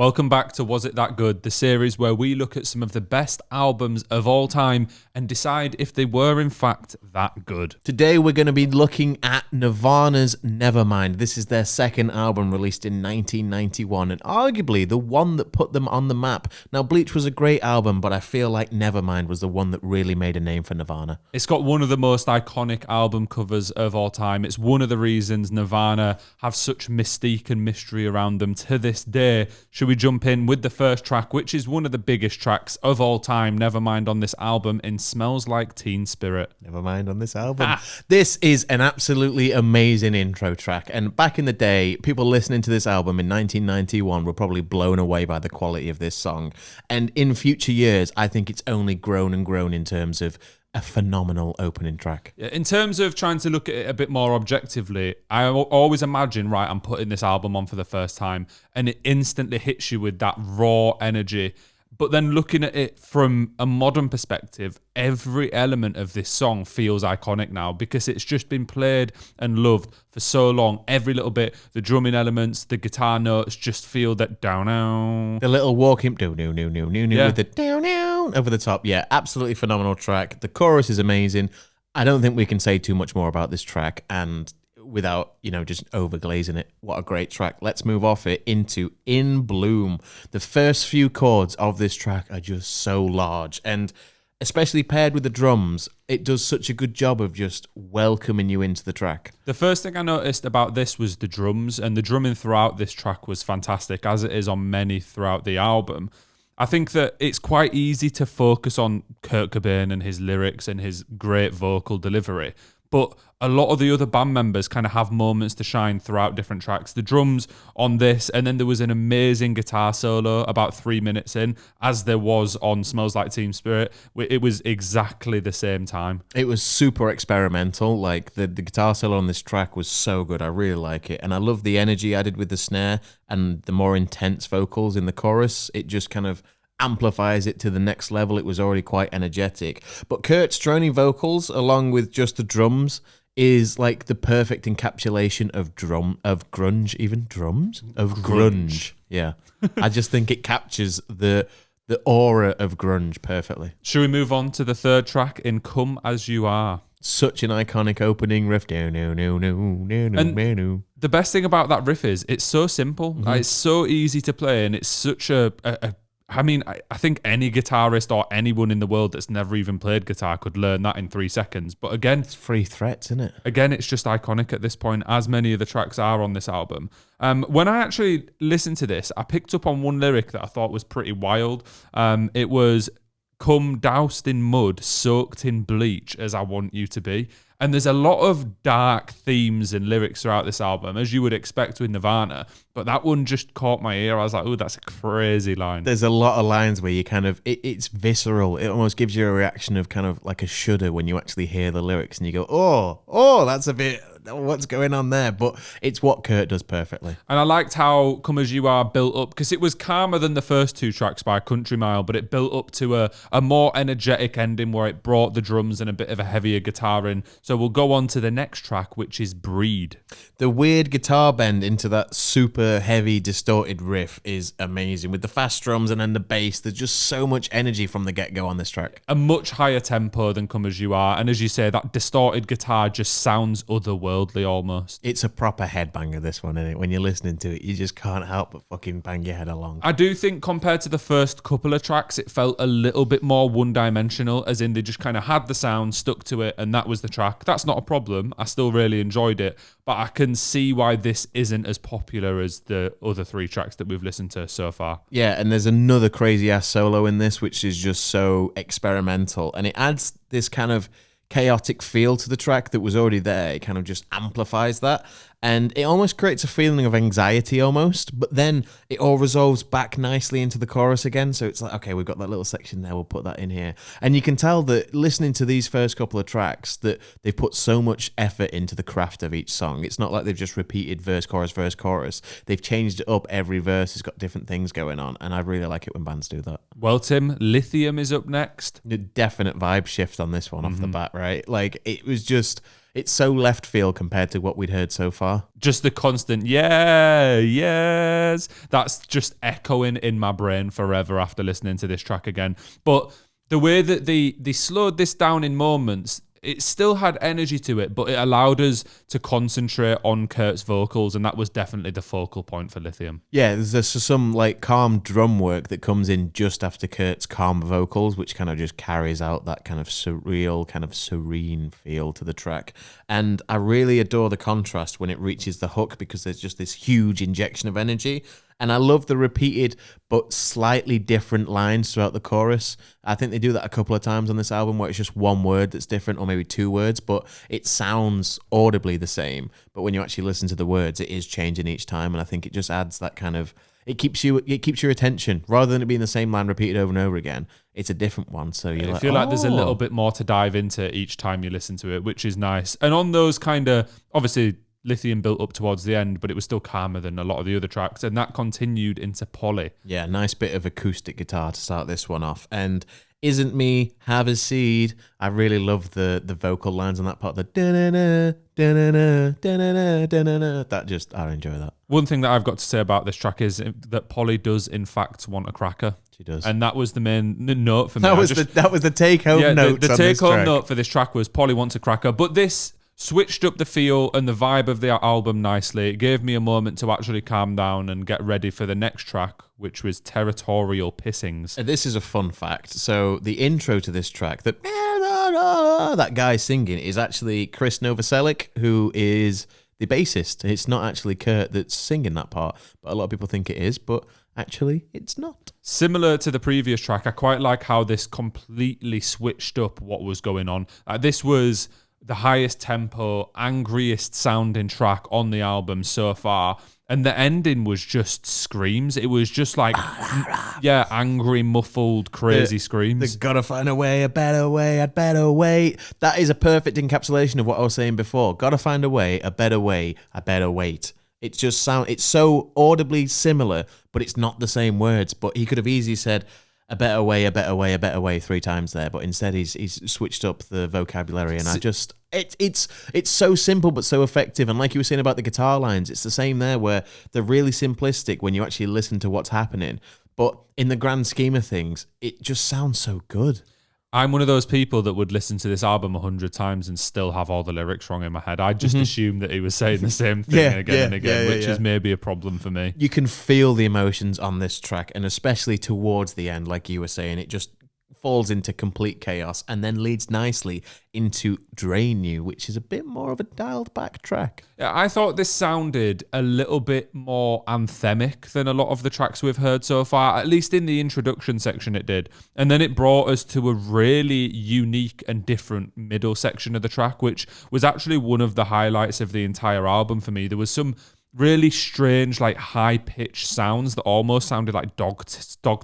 Welcome back to Was It That Good, the series where we look at some of the best albums of all time and decide if they were in fact that good. Today we're going to be looking at Nirvana's Nevermind. This is their second album released in 1991 and arguably the one that put them on the map. Now Bleach was a great album, but I feel like Nevermind was the one that really made a name for Nirvana. It's got one of the most iconic album covers of all time. It's one of the reasons Nirvana have such mystique and mystery around them to this day. Should we jump in with the first track, which is one of the biggest tracks of all time, Nevermind, on this album, in Smells Like Teen Spirit. Nevermind on this album. This is an absolutely amazing intro track, and back in the day, people listening to this album in 1991 were probably blown away by the quality of this song, and in future years, I think it's only grown and grown in terms of a phenomenal opening track. In terms of trying to look at it a bit more objectively, I always imagine, right, I'm putting this album on for the first time and it instantly hits you with that raw energy. But then looking at it from a modern perspective, every element of this song feels iconic now because it's just been played and loved for so long. Every little bit, the drumming elements, the guitar notes just feel that down. The little walking with the down over the top. Yeah, absolutely phenomenal track. The chorus is amazing. I don't think we can say too much more about this track and without, just overglazing it. What a great track. Let's move off it into In Bloom. The first few chords of this track are just so large, and especially paired with the drums, it does such a good job of just welcoming you into the track. The first thing I noticed about this was the drums, and the drumming throughout this track was fantastic, as it is on many throughout the album. I think that it's quite easy to focus on Kurt Cobain and his lyrics and his great vocal delivery, but a lot of the other band members kind of have moments to shine throughout different tracks. The drums on this, and then there was an amazing guitar solo about 3 minutes in, as there was on Smells Like Teen Spirit. It was exactly the same time. It was super experimental. Like the guitar solo on this track was so good. I really like it. And I love the energy added with the snare and the more intense vocals in the chorus. It just kind of amplifies it to the next level. It was already quite energetic. But Kurt's droning vocals, along with just the drums, is like the perfect encapsulation of grunge, even drums? Of grunge. Yeah. I just think it captures the aura of grunge perfectly. Should we move on to the third track in Come As You Are? Such an iconic opening riff. And the best thing about that riff is it's so simple. Mm-hmm. It's so easy to play, and it's such I think any guitarist or anyone in the world that's never even played guitar could learn that in 3 seconds. But again, it's free threats, isn't it? Again, it's just iconic at this point, as many of the tracks are on this album. When I actually listened to this, I picked up on one lyric that I thought was pretty wild. It was, "Come doused in mud, soaked in bleach, as I want you to be." And there's a lot of dark themes and lyrics throughout this album, as you would expect with Nirvana. But that one just caught my ear. I was like, oh, that's a crazy line. There's a lot of lines where you kind of, it's visceral. It almost gives you a reaction of kind of like a shudder when you actually hear the lyrics and you go, oh, that's a bit, what's going on there? But it's what Kurt does perfectly. And I liked how Come As You Are built up, because it was calmer than the first two tracks by a country mile, but it built up to a more energetic ending where it brought the drums and a bit of a heavier guitar in. So we'll go on to the next track, which is Breed. The weird guitar bend into that super heavy, distorted riff is amazing. With the fast drums and then the bass, there's just so much energy from the get-go on this track. A much higher tempo than Come As You Are. And as you say, that distorted guitar just sounds otherworldly almost. It's a proper headbanger, this one, isn't it? When you're listening to it, you just can't help but fucking bang your head along. I do think compared to the first couple of tracks, it felt a little bit more one-dimensional, as in they just kind of had the sound, stuck to it, and that was the track. That's not a problem. I still really enjoyed it, but I can see why this isn't as popular as the other three tracks that we've listened to so far. Yeah, and there's another crazy-ass solo in this, which is just so experimental, and it adds this kind of chaotic feel to the track that was already there. It kind of just amplifies that, and it almost creates a feeling of anxiety almost, but then it all resolves back nicely into the chorus again. So it's like, okay, we've got that little section there, we'll put that in here. And you can tell that listening to these first couple of tracks that they've put so much effort into the craft of each song. It's not like they've just repeated verse, chorus. They've changed it up. Every verse has got different things going on, and I really like it when bands do that. Well, Tim, Lithium is up next. A definite vibe shift on this one off the bat, right? Like, it was just it's so left field compared to what we'd heard so far. Just the constant yes, that's just echoing in my brain forever after listening to this track again. But the way that they slowed this down in moments, it still had energy to it, but it allowed us to concentrate on Kurt's vocals, and that was definitely the focal point for Lithium. Yeah, there's some like calm drum work that comes in just after Kurt's calm vocals, which kind of just carries out that kind of surreal, kind of serene feel to the track. And I really adore the contrast when it reaches the hook, because there's just this huge injection of energy. And I love the repeated but slightly different lines throughout the chorus. I think they do that a couple of times on this album where it's just one word that's different, or maybe two words, but it sounds audibly the same. But when you actually listen to the words, it is changing each time. And I think it just adds that kind of, it keeps your attention. Rather than it being the same line repeated over and over again, it's a different one. So you feel like there's a little bit more to dive into each time you listen to it, which is nice. And on those kind of, obviously, Lithium built up towards the end, but it was still calmer than a lot of the other tracks, and that continued into Polly. Yeah, nice bit of acoustic guitar to start this one off. And Isn't Me, Have a Seed. I really love the vocal lines on that part. The da-na-na, da-na-na, da-na-na, da-na-na. That just, I enjoy that. One thing that I've got to say about this track is that Polly does in fact want a cracker. She does. And that was the main note for me. That was the take-home note. The take-home note for this track was Polly wants a cracker. But this switched up the feel and the vibe of the album nicely. It gave me a moment to actually calm down and get ready for the next track, which was Territorial, Pissings. This is a fun fact. So the intro to this track, that guy singing, is actually Chris Novoselic, who is the bassist. It's not actually Kurt that's singing that part, but a lot of people think it is, but actually it's not. Similar to the previous track, I quite like how this completely switched up what was going on. This was the highest tempo, angriest sounding track on the album so far. And the ending was just screams. It was just like, yeah, angry, muffled, crazy screams. They've got to find a way, a better way, I'd better wait. That is a perfect encapsulation of what I was saying before. Got to find a way, a better way, I better wait. It just it's so audibly similar, but it's not the same words. But he could have easily said, a better way, a better way, a better way 3 times there, but instead he's switched up the vocabulary, and it's so simple but so effective. And like you were saying about the guitar lines, it's the same there, where they're really simplistic when you actually listen to what's happening, but in the grand scheme of things, it just sounds so good. I'm one of those people that would listen to this album 100 times and still have all the lyrics wrong in my head. I just assumed that he was saying the same thing again and again, which is maybe a problem for me. You can feel the emotions on this track, and especially towards the end, like you were saying, it just falls into complete chaos and then leads nicely into Drain You, which is a bit more of a dialed back track. Yeah, I thought this sounded a little bit more anthemic than a lot of the tracks we've heard so far, at least in the introduction section it did. And then it brought us to a really unique and different middle section of the track, which was actually one of the highlights of the entire album for me. There was some really strange, like high-pitched sounds that almost sounded like dog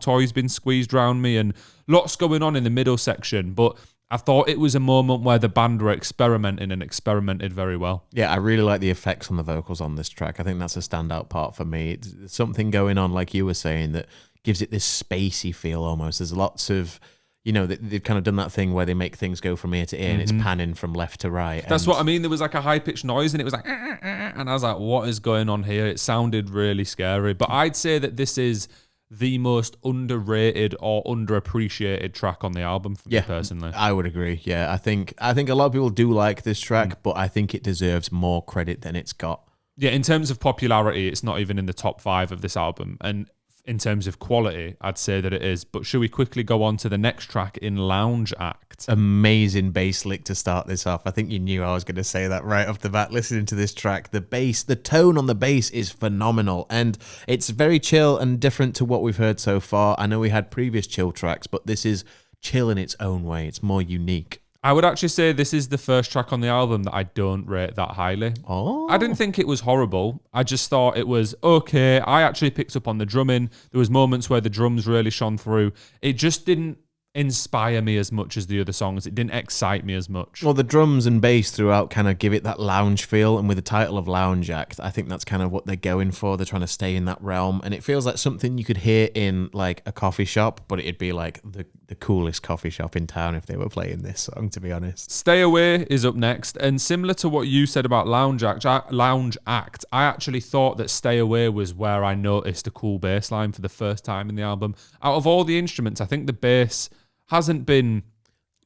toys being squeezed around me, and lots going on in the middle section. But I thought it was a moment where the band were experimenting and experimented very well. Yeah, I really like the effects on the vocals on this track. I think that's a standout part for me. There's something going on, like you were saying, that gives it this spacey feel almost. There's lots of, you know, they've kind of done that thing where they make things go from ear to ear and it's panning from left to right. That's what I mean. There was like a high-pitched noise and it was like, and I was like, what is going on here? It sounded really scary. But I'd say that this is the most underrated or underappreciated track on the album for me personally. I would agree. Yeah, I think a lot of people do like this track, but I think it deserves more credit than it's got. Yeah, in terms of popularity, it's not even in the top 5 of this album. And in terms of quality, I'd say that it is. But should we quickly go on to the next track in Lounge Act? Amazing bass lick to start this off. I think you knew I was going to say that right off the bat. Listening to this track, the bass, the tone on the bass is phenomenal. And it's very chill and different to what we've heard so far. I know we had previous chill tracks, but this is chill in its own way. It's more unique. I would actually say this is the first track on the album that I don't rate that highly. Oh. I didn't think it was horrible. I just thought it was okay. I actually picked up on the drumming. There was moments where the drums really shone through. It just didn't inspire me as much as the other songs. It didn't excite me as much. Well, the drums and bass throughout kind of give it that lounge feel, and with the title of Lounge Act, I think that's kind of what they're going for. They're trying to stay in that realm, and it feels like something you could hear in like a coffee shop, but it'd be like the coolest coffee shop in town if they were playing this song, to be honest. Stay Away is up next, and similar to what you said about Lounge Act, I actually thought that Stay Away was where I noticed a cool bass line for the first time in the album. Out of all the instruments, I think the bass hasn't been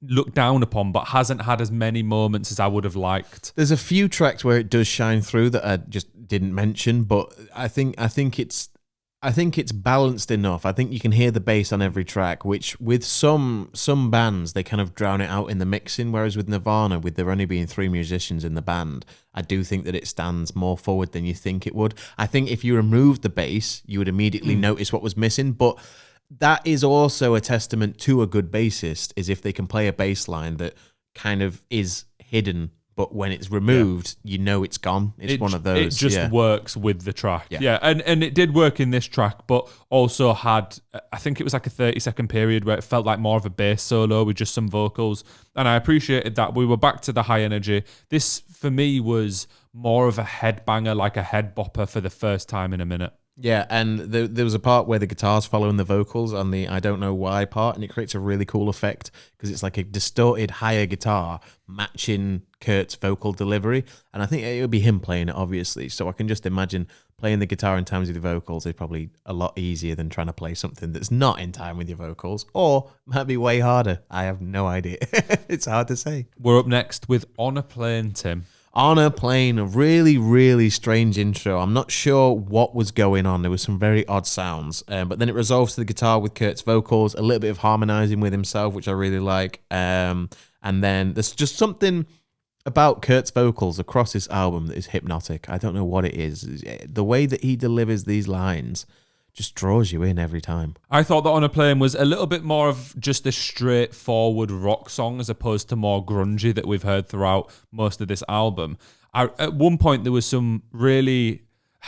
looked down upon, but hasn't had as many moments as I would have liked. There's a few tracks where it does shine through that I just didn't mention, but I think it's balanced enough. I think you can hear the bass on every track, which with some bands, they kind of drown it out in the mixing, whereas with Nirvana, with there only being 3 musicians in the band, I do think that it stands more forward than you think it would. I think if you removed the bass, you would immediately notice what was missing, but that is also a testament to a good bassist, is if they can play a bass line that kind of is hidden, but when it's removed, you know it's gone. It's one of those. It just works with the track. Yeah. And it did work in this track, but also had, I think it was like a 30-second period where it felt like more of a bass solo with just some vocals. And I appreciated that. We were back to the high energy. This, for me, was more of a headbanger, like a head bopper for the first time in a minute. Yeah, and there was a part where the guitar's following the vocals on the I Don't Know Why part, and it creates a really cool effect because it's like a distorted higher guitar matching Kurt's vocal delivery, and I think it would be him playing it, obviously, so I can just imagine playing the guitar in time with the vocals is probably a lot easier than trying to play something that's not in time with your vocals, or might be way harder. I have no idea. It's hard to say. We're up next with On a Plane, Tim. On a Plane, a really, really strange intro. I'm not sure what was going on. There was some very odd sounds, but then it resolves to the guitar with Kurt's vocals, a little bit of harmonizing with himself, which I really like. And then there's just something about Kurt's vocals across this album that is hypnotic. I don't know what it is. The way that he delivers these lines just draws you in every time. I thought that On a Plane was a little bit more of just a straightforward rock song as opposed to more grungy that we've heard throughout most of this album. At one point, there was some really,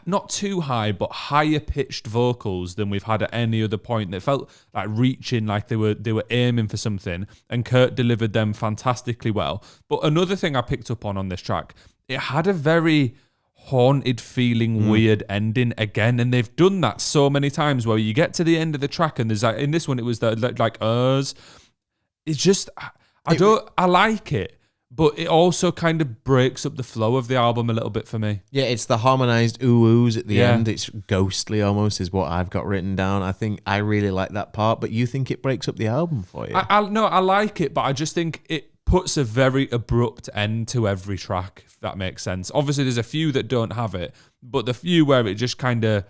not too high, but higher pitched vocals than we've had at any other point. That felt like reaching, like they were aiming for something, and Kurt delivered them fantastically well. But another thing I picked up on this track, it had a very haunted feeling, weird ending again, and they've done that so many times where you get to the end of the track and there's like, in this one it was like it's just I like it, but it also kind of breaks up the flow of the album a little bit for me. Yeah, it's the harmonized ooh-oohs at the end. It's ghostly almost is what I've got written down. I think I really like that part, but you think it breaks up the album for you? I like it, but I just think it puts a very abrupt end to every track, if that makes sense. Obviously, there's a few that don't have it, but the few where it just kind of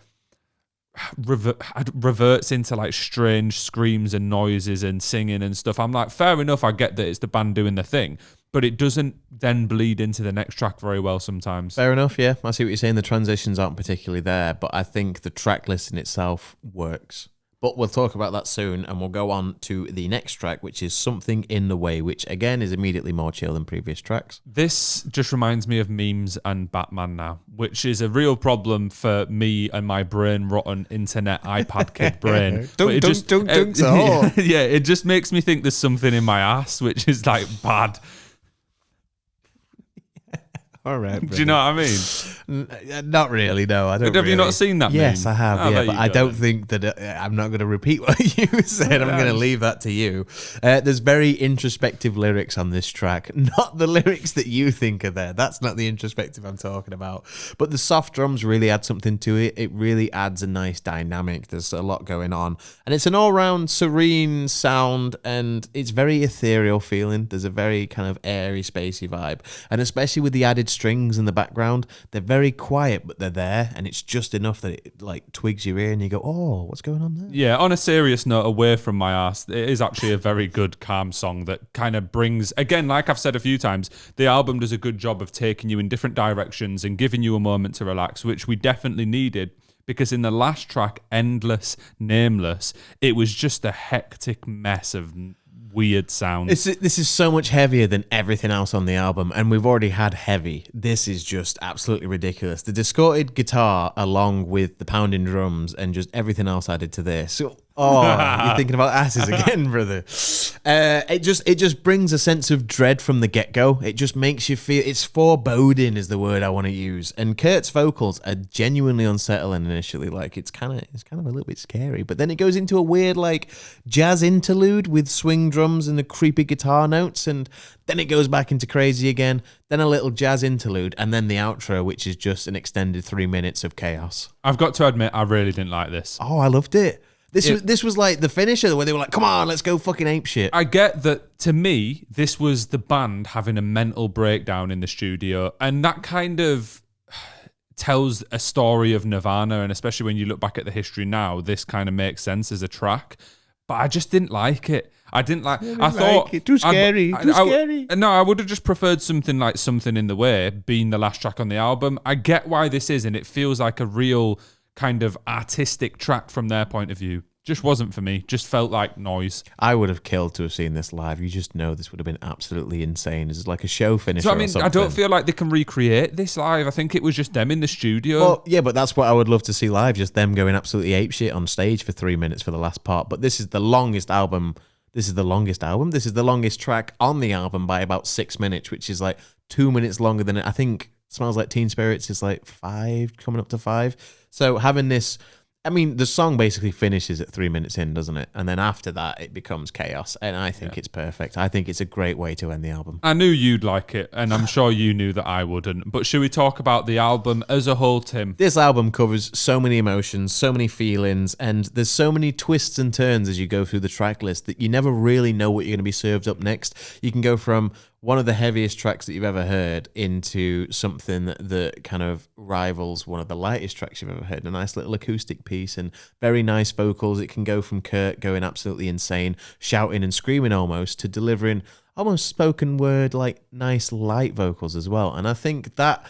reverts into like strange screams and noises and singing and stuff, I'm like, fair enough, I get that it's the band doing the thing, but it doesn't then bleed into the next track very well sometimes. Fair enough, yeah. I see what you're saying. The transitions aren't particularly there, but I think the track list in itself works. But we'll talk about that soon, and we'll go on to the next track, which is Something in the Way, which, again, is immediately more chill than previous tracks. This just reminds me of memes and Batman now, which is a real problem for me and my brain-rotten internet iPad kid brain. Yeah, it just makes me think there's something in my ass, which is, like, bad. All right. Do you know what I mean? Not really, no. I don't. Have you not seen that meme? Yes, I have, but I don't think that I'm not going to repeat what you said. I'm going to leave that to you. There's very introspective lyrics on this track. Not the lyrics that you think are there. That's not the introspective I'm talking about. But the soft drums really add something to it. It really adds a nice dynamic. There's a lot going on. And it's an all-round serene sound, and it's very ethereal feeling. There's a very kind of airy, spacey vibe. And especially with the added strings in the background, they're very quiet, but they're there, and it's just enough that it like twigs your ear and you go, oh, what's going on there? Yeah, on a serious note, away from my ass, it is actually a very good calm song that kind of brings, again, like I've said a few times, the album does a good job of taking you in different directions and giving you a moment to relax, which we definitely needed, because in the last track, Endless, Nameless, it was just a hectic mess of weird sounds. This is so much heavier than everything else on the album, and we've already had heavy. This is just absolutely ridiculous. The distorted guitar, along with the pounding drums, and just everything else added to this. Oh, you're thinking about asses again, brother. It just brings a sense of dread from the get-go. It just makes you feel, it's foreboding is the word I want to use. And Kurt's vocals are genuinely unsettling initially. Like it's kind of a little bit scary, but then it goes into a weird like jazz interlude with swing drums and the creepy guitar notes, and then it goes back into crazy again, then a little jazz interlude, and then the outro, which is just an extended 3 minutes of chaos. I've got to admit, I really didn't like this. Oh, I loved it. This was like the finisher where they were like, come on, let's go fucking ape shit. I get that. To me, this was the band having a mental breakdown in the studio, and that kind of tells a story of Nirvana, and especially when you look back at the history now, this kind of makes sense as a track. But I just didn't like it. I thought it. Too scary. No, I would have just preferred something like Something in the Way being the last track on the album. I get why this is, and it feels like a real kind of artistic track from their point of view. Just wasn't for me. Just felt like noise. I would have killed to have seen this live. You just know this would have been absolutely insane. It's like a show finisher. So I mean, I don't feel like they can recreate this live. I think it was just them in the studio. Well, yeah, but that's what I would love to see live. Just them going absolutely apeshit on stage for 3 minutes for the last part. But this is the longest album. This is the longest track on the album by about 6 minutes, which is like 2 minutes longer than it. I think Smells Like Teen Spirits is like 5, coming up to 5. So having this, I mean, the song basically finishes at 3 minutes in, doesn't it? And then after that, it becomes chaos. And I think it's perfect. I think it's a great way to end the album. I knew you'd like it, and I'm sure you knew that I wouldn't. But should we talk about the album as a whole, Tim? This album covers so many emotions, so many feelings, and there's so many twists and turns as you go through the track list that you never really know what you're going to be served up next. You can go from one of the heaviest tracks that you've ever heard into something that kind of rivals one of the lightest tracks you've ever heard. A nice little acoustic piece and very nice vocals. It can go from Kurt going absolutely insane, shouting and screaming almost, to delivering almost spoken word, like nice light vocals as well. And I think that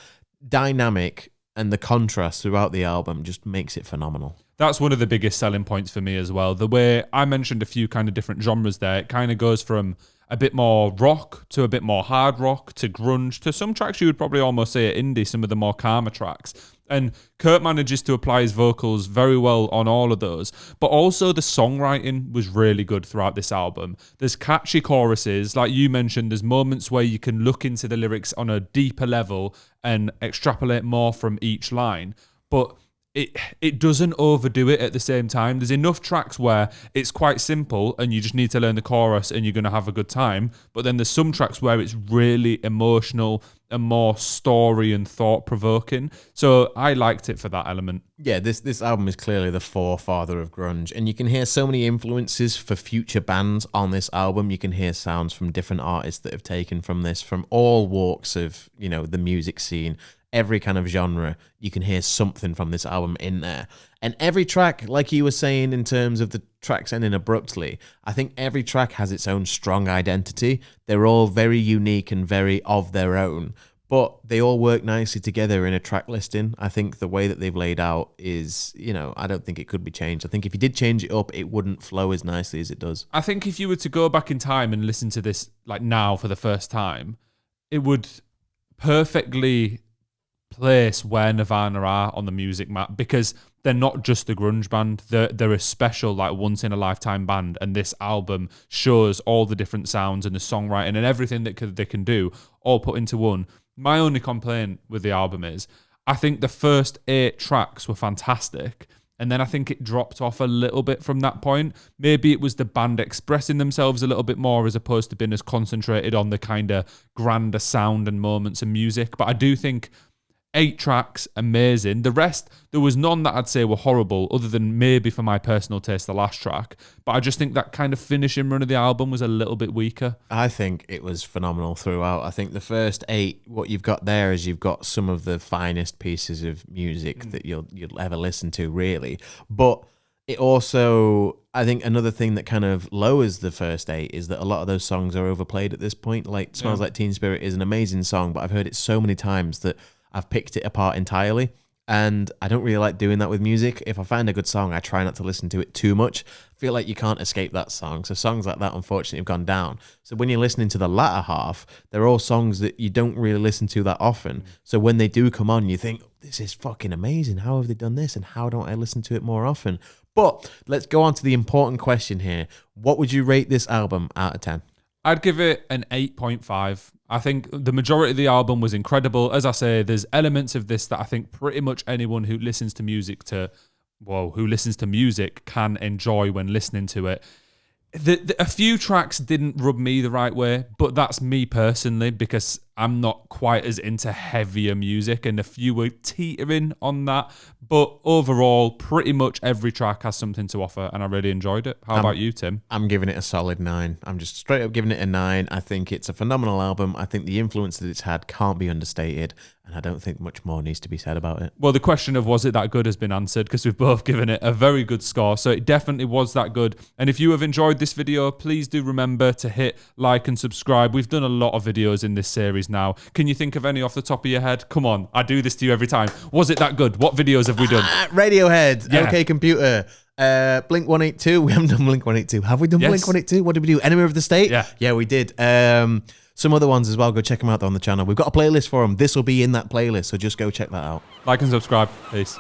dynamic and the contrast throughout the album just makes it phenomenal. That's one of the biggest selling points for me as well. The way I mentioned a few kind of different genres there, it kind of goes from a bit more rock to a bit more hard rock to grunge to some tracks you would probably almost say are indie, some of the more calmer tracks. And Kurt manages to apply his vocals very well on all of those. But also the songwriting was really good throughout this album. There's catchy choruses. Like you mentioned, there's moments where you can look into the lyrics on a deeper level and extrapolate more from each line. But it doesn't overdo it at the same time. There's enough tracks where it's quite simple and you just need to learn the chorus and you're going to have a good time. But then there's some tracks where it's really emotional and more story and thought-provoking. So I liked it for that element. Yeah, this album is clearly the forefather of grunge, and you can hear so many influences for future bands on this album. You can hear sounds from different artists that have taken from this, from all walks of, you know, the music scene. Every kind of genre, you can hear something from this album in there. And every track, like you were saying in terms of the tracks ending abruptly, I think every track has its own strong identity. They're all very unique and very of their own, but they all work nicely together in a track listing. I think the way that they've laid out is, you know, I don't think it could be changed. I think if you did change it up, it wouldn't flow as nicely as it does. I think if you were to go back in time and listen to this like now for the first time, it would perfectly place where Nirvana are on the music map, because they're not just a grunge band, they're a special, like, once in a lifetime band, and this album shows all the different sounds and the songwriting and everything that they can do all put into one. My only complaint with the album is I think the first 8 tracks were fantastic, and then I think it dropped off a little bit from that point. Maybe it was the band expressing themselves a little bit more as opposed to being as concentrated on the kind of grander sound and moments and music. But I do think 8 tracks, amazing. The rest, there was none that I'd say were horrible, other than maybe for my personal taste, the last track. But I just think that kind of finishing run of the album was a little bit weaker. I think it was phenomenal throughout. I think the first 8, what you've got there is you've got some of the finest pieces of music that you'll ever listen to, really. But it also, I think another thing that kind of lowers the first 8 is that a lot of those songs are overplayed at this point. Like Smells Like Teen Spirit is an amazing song, but I've heard it so many times that I've picked it apart entirely. And I don't really like doing that with music. If I find a good song, I try not to listen to it too much. I feel like you can't escape that song. So songs like that, unfortunately, have gone down. So when you're listening to the latter half, they're all songs that you don't really listen to that often. So when they do come on, you think, this is fucking amazing. How have they done this? And how don't I listen to it more often? But let's go on to the important question here. What would you rate this album out of 10? I'd give it an 8.5. I think the majority of the album was incredible. As I say, there's elements of this that I think pretty much anyone who listens to music can enjoy when listening to it. A few tracks didn't rub me the right way, but that's me personally because I'm not quite as into heavier music, and a few were teetering on that. But overall, pretty much every track has something to offer, and I really enjoyed it. How about you, Tim? I'm giving it a solid 9. I'm just straight up giving it a 9. I think it's a phenomenal album. I think the influence that it's had can't be understated, and I don't think much more needs to be said about it. Well, the question of was it that good has been answered because we've both given it a very good score. So it definitely was that good. And if you have enjoyed this video, please do remember to hit like and subscribe. We've done a lot of videos in this series now. Can you think of any off the top of your head? Come on, I do this to you every time. Was it that good? What videos have we done? Radiohead, yeah. OK Computer, Blink 182. We haven't done Blink 182. Have we done Blink 182? What did we do? Enemy of the State? Yeah, we did. Some other ones as well. Go check them out on the channel. We've got a playlist for them. This will be in that playlist, so just go check that out. Like and subscribe. Peace.